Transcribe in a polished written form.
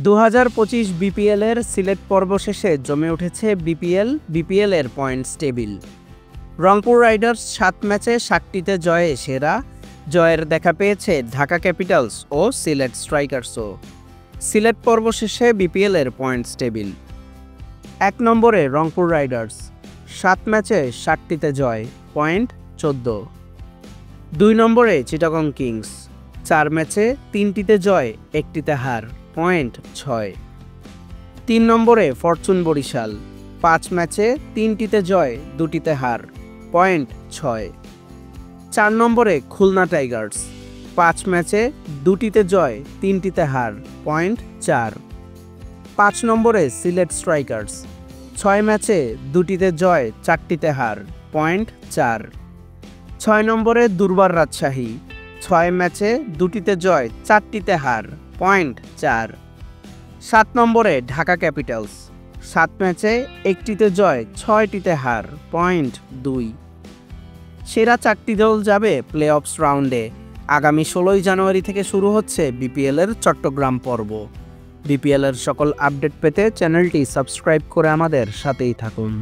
2025 BPL এর সিলেট পর্ব শেষে জমে উঠেছে বিপিএল এর পয়েন্টস টেবিল। রংপুর রাইডার্স 7 ম্যাচে 7টিতে জয়ে সেরা, জয়ের দেখা পেয়েছে ঢাকা ক্যাপিটালস ও সিলেট স্ট্রাইকার্সও। সিলেট পর্ব শেষে বিপিএল এর পয়েন্টস টেবিল। 1 নম্বরে রংপুর রাইডার্স, 7 ম্যাচে 7টিতে জয়, পয়েন্ট 14। 2 নম্বরে চিটাগং কিংস, 4 ম্যাচে 3টিতে জয়, 1টিতে হার, পয়েন্ট 6। 3 নম্বরে ফরচুন বরিশাল, 5 ম্যাচে 3টিতে জয়, 2টিতে হার, পয়েন্ট 6। 4 নম্বরে খুলনা টাইগার্স, 5 ম্যাচে 2টিতে জয়, 3টিতে হার, পয়েন্ট 4। 5 নম্বরে সিলেট স্ট্রাইকার্স, 6 ম্যাচে 2টিতে জয়, 4টিতে হার, পয়েন্ট 4। 6 নম্বরে দুর্বার রাজশাহী, 6 ম্যাচে 2টিতে জয়, 4টিতে হার, পয়েন্ট 4। 7 নম্বরে ঢাকা ক্যাপিটালস, 7 ম্যাচে 1টিতে জয়, 6টিতে হার, পয়েন্ট 2। সেরা 4টি দল যাবে প্লে অফস রাউন্ডে। আগামী 16 জানুয়ারি থেকে শুরু হচ্ছে বিপিএল এর চট্টগ্রাম পর্ব। বিপিএল এর সকল আপডেট পেতে চ্যানেলটি সাবস্ক্রাইব করে আমাদের সাথেই থাকুন।